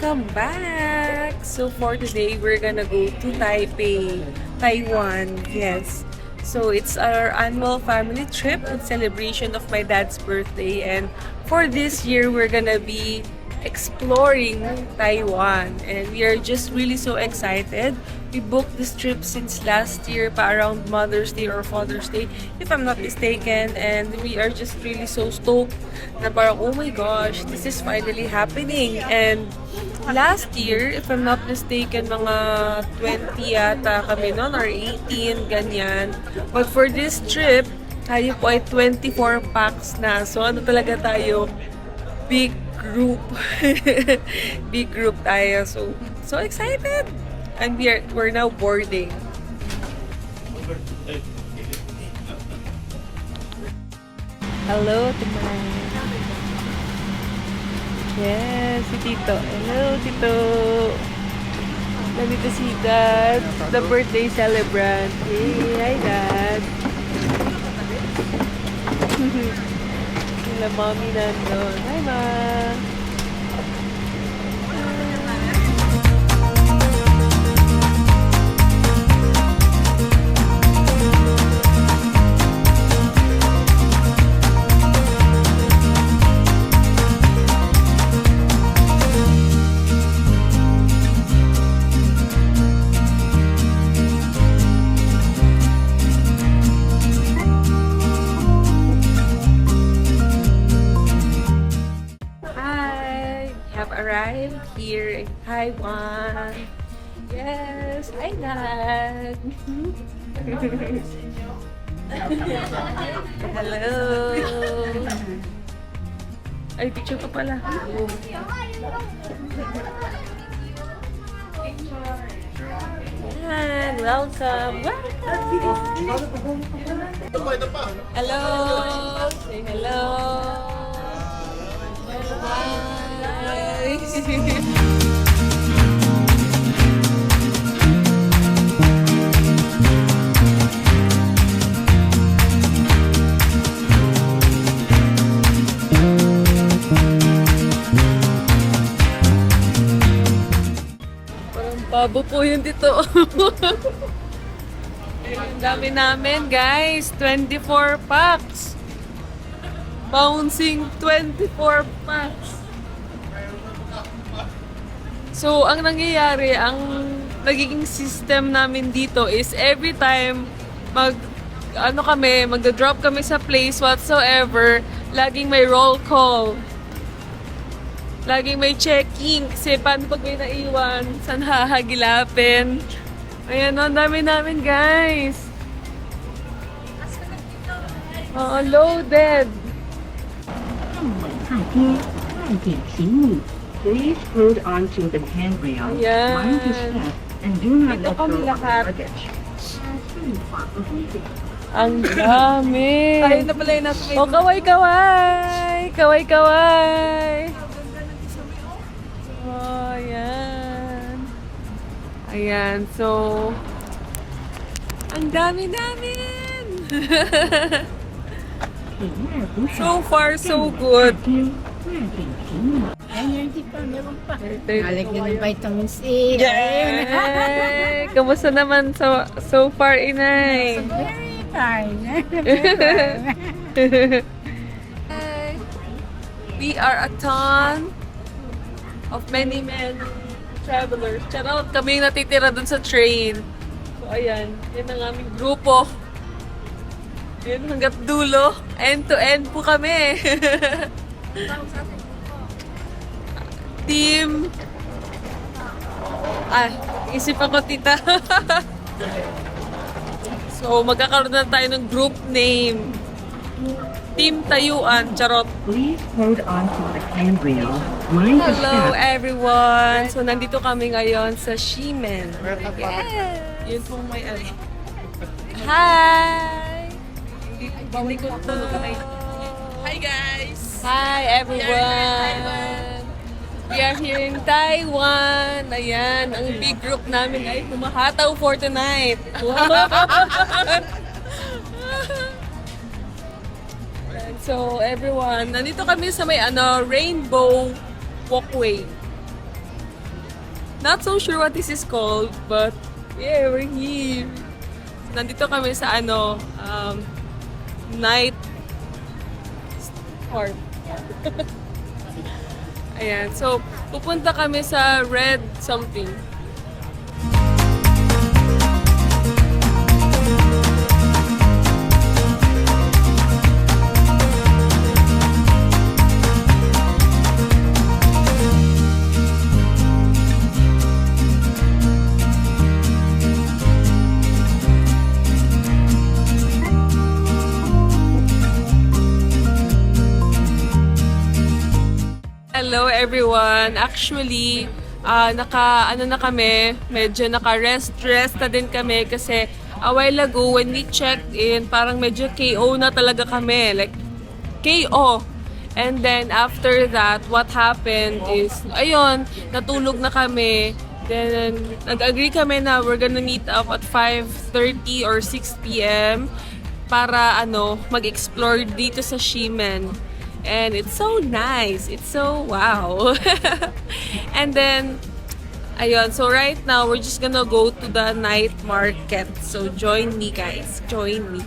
Welcome back! So for today, we're gonna go to Taipei, Taiwan. Yes. So it's our annual family trip in celebration of my dad's birthday. And for this year, we're gonna be exploring Taiwan. And we are just really so excited. We booked this trip since last year pa around Mother's Day or Father's Day, if I'm not mistaken. And we are just really so stoked na parang, oh my gosh, this is finally happening. And last year, if I'm not mistaken, mga 20 yata kami noon or 18, ganyan. But for this trip, tayo po ay 24 packs na. So ano talaga tayo? Big group. Big group tayo. So excited! And we're now boarding. Hello, Timay. Yes, si Tito. Hello, Tito. Nandito si Dad, the birthday celebrant. Hey, hi, Dad. Sila Mommy nandun. Hi, Ma. Arrived here in Taiwan. Yes, hi Dad. Hello. Ay, picture ka pala. Yan, welcome. Hello. Say hello. Hi. Parang babo po yun dito. Ang dami namin, guys. 24 packs. Bouncing 24 packs. So, ang nangyayari, ang nagiging system namin dito is every time magda-drop kami sa place whatsoever, laging may roll call. Laging may checking. Kasi paano pag may naiwan, saan hahagilapin? Ayan, ang dami namin, guys. Loaded. Please hold on to the handrail, mind your step, and do not Dito let kami go of the lahat. luggage. Ang dami. Tayo na pala yung nasa may... Oh, kaway-kaway! Kaway-kaway! Oh, ayan. Ayan, so... Ang dami namin! So far, so good. Energy pa, meron pa. Lalagyan ng vitamin C. Yay! Kamusta naman so far, Inay? Very fine. We are a ton of many travelers. Charot, kami yung natitira dun sa train. So, ayan. Yan ang aming grupo. Yun, hanggat dulo. End to end po kami. Team... isip ako, tita. So, magkakaroon na tayo ng group name. Team Tayuan, charot. Please hold on to the handrail, mind your Hello step. everyone! So, nandito kami ngayon sa Ximen. Yes! Yun pong may ano. Hi! Hi guys! Hi everyone! We are here in Taiwan. Ayan, ang big group namin ay humahataw for tonight. So everyone, nandito kami sa may rainbow walkway. Not so sure what this is called, but yeah, we're here. Nandito kami sa night park. Ayan, so pupunta kami sa Red something. Hello everyone! Actually, medyo naka-rest na din kami kasi a while ago when we checked in, parang medyo KO na talaga kami. Like, KO! And then after that, what happened is, ayun, natulog na kami. Then, nag-agree kami na we're gonna meet up at 5:30 or 6 p.m. para mag-explore dito sa Ximen. And it's so nice. It's so wow. And then, ayun. So right now, we're just gonna go to the night market. So join me, guys. Join me.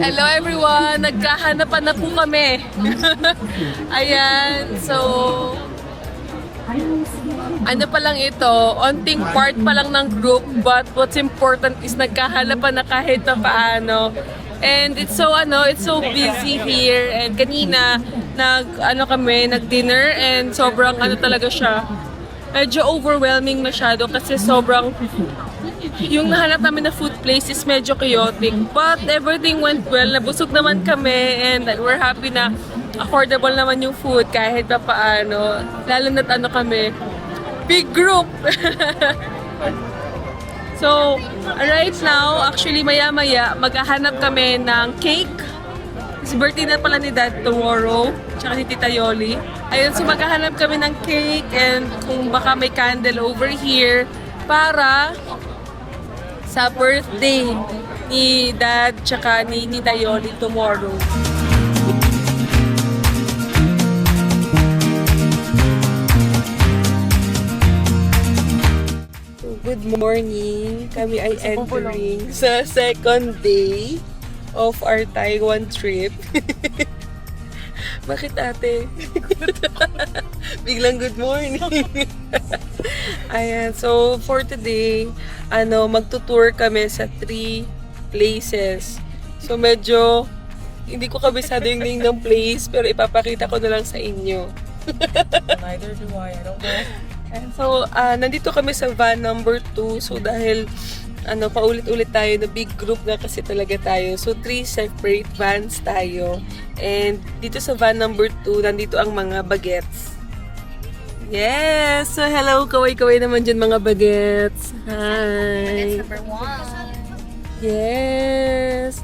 Hello everyone! Nagkahanapan na po kami. Ayan, so ano pa lang ito, onting part pa lang ng group, but what's important is nagkahanapan na kahit na paano. And it's so busy here, and kanina nag-dinner and sobrang talaga siya. Medyo overwhelming masyado kasi sobrang yung nahanap namin na food place is medyo chaotic. But everything went well. Nabusog naman kami and we're happy na affordable naman yung food kahit pa paano. Lalo na't kami, big group! So, right now, actually maya-maya, maghahanap kami ng cake. Kasi birthday na pala ni Dad tomorrow, tsaka ni Tita Yoli. Ayun, so maghahanap kami ng cake and kung baka may candle over here para sa birthday ni Dad tsaka ni Tita Yoli tomorrow. So, good morning. Kami ay entering sa second day of our Taiwan trip. Bakit ate? Biglang good morning. Ayan, so for today, magtutour kami sa 3 places. So medyo hindi ko kabisado yung name ng place, pero ipapakita ko na lang sa inyo. Neither do I don't know. And so, nandito kami sa van number 2. So dahil paulit-ulit tayo na big group na kasi talaga tayo. So 3 separate vans tayo. And dito sa van number 2, nandito ang mga bagets. Yes! So hello, kaway-kaway naman dyan mga bagets. Hi! Number 1. Yes!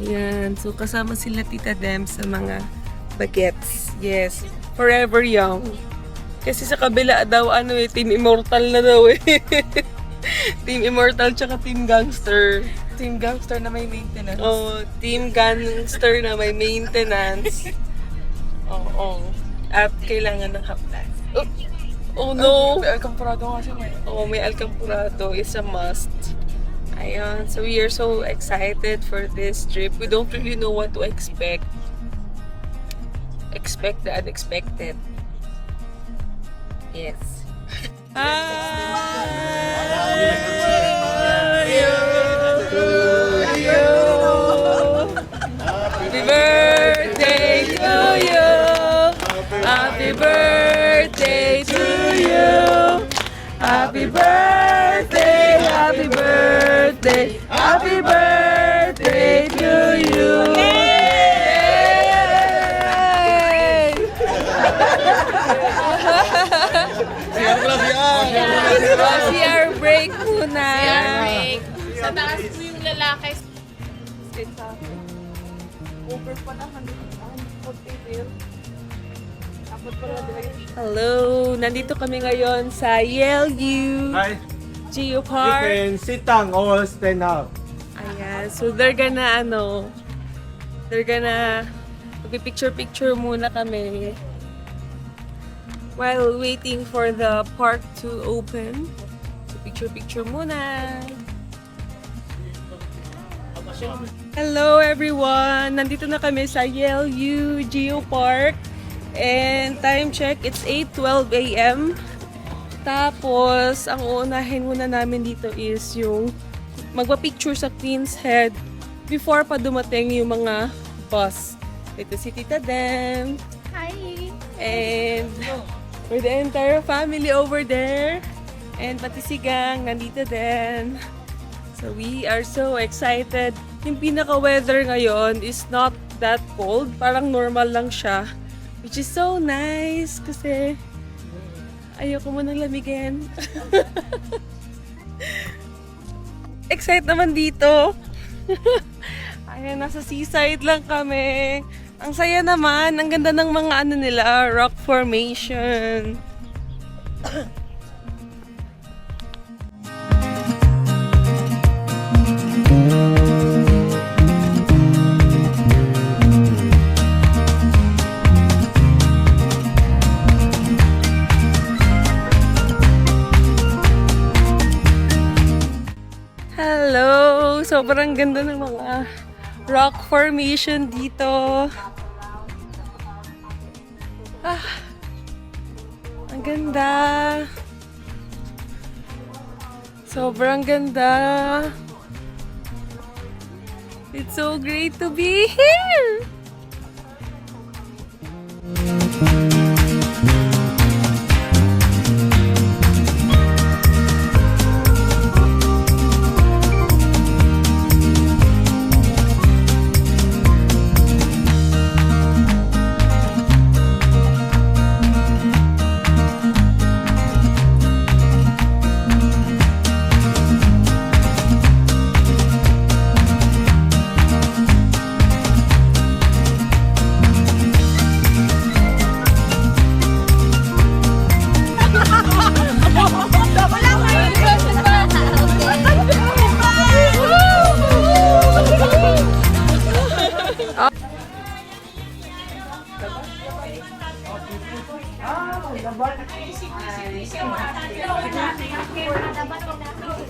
Ayan. So kasama sila Tita Dem sa mga bagets. Yes. Forever young. Kasi sa kabila daw, Team Immortal na daw eh. Team Immortal tsaka Team Gangster. Team Gangster na may maintenance. Oh, Team Gangster na may maintenance. Oo. At kailangan ng haplas. Oh no! May Alcamporado kasi may. Oh, may Alcamporado is a must. Ayun. So we are so excited for this trip. We don't really know what to expect. Expect the unexpected. Yes. Happy birthday to you! Yay! CR break muna. Break. Sa taas po yung lalaki. Hello! Nandito kami ngayon sa YLU Hi. Geo You Park. can sit down or stand up. Ayan. So, they're gonna magpipicture-picture muna kami while waiting for the park to open. So, picture-picture muna. Hello everyone! Nandito na kami sa YLU Geo Park. And time check, it's 8:12 a.m. Tapos, ang uunahin muna namin dito is yung magpa-picture sa Queen's Head before pa dumating yung mga bus. Ito si Tita Dem. Hi! And for the entire family over there. And pati si Gang nandito din. So we are so excited. Yung pinaka-weather ngayon is not that cold. Parang normal lang siya. Which is so nice kasi ayoko mo nang lamigin. Excited naman dito. Ayan, nasa seaside lang kami. Ang saya naman. Ang ganda ng mga ano nila, rock formation. Hello! Sobrang ganda ng mga rock formation dito. Ang ganda. Sobrang ganda. It's so great to be here!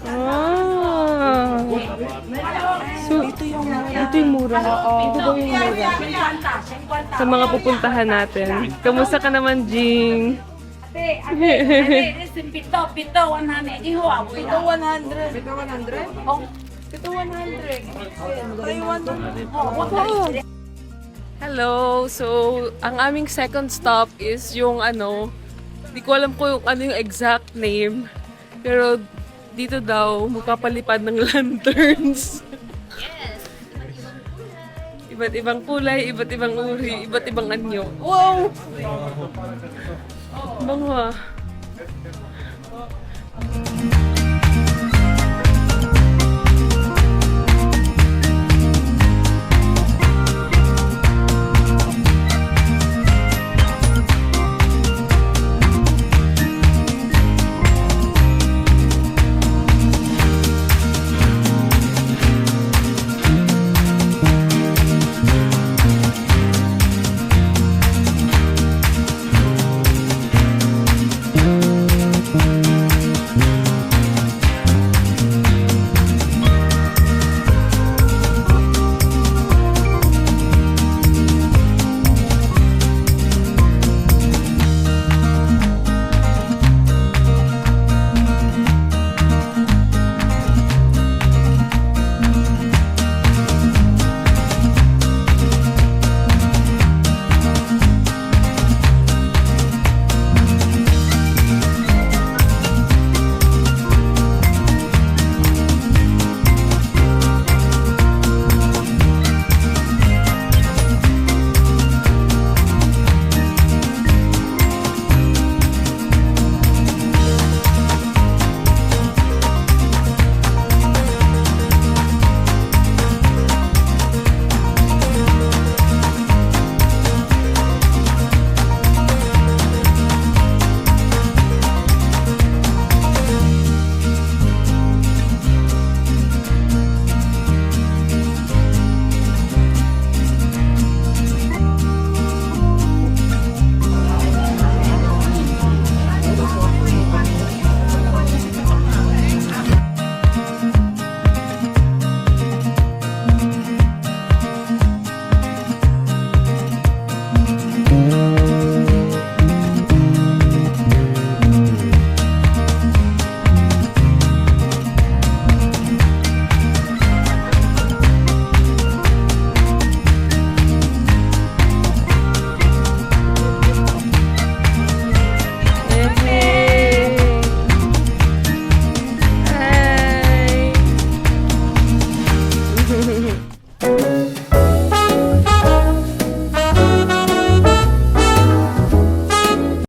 Ah. So, ito yung mura. Ito daw yung mura. Sa mga pupuntahan natin. Kamusta ka naman, Jing? Pito, 100. Iho ako. Ito 100. Ito 100? Oh. Ito 100. Taiwan. Hello! So, ang aming second stop is yung di ko alam kung ano yung exact name. Pero dito daw, magpapalipad ng lanterns. Iba't ibang kulay, iba't ibang uri, iba't ibang anyo. Wow! Bango ah.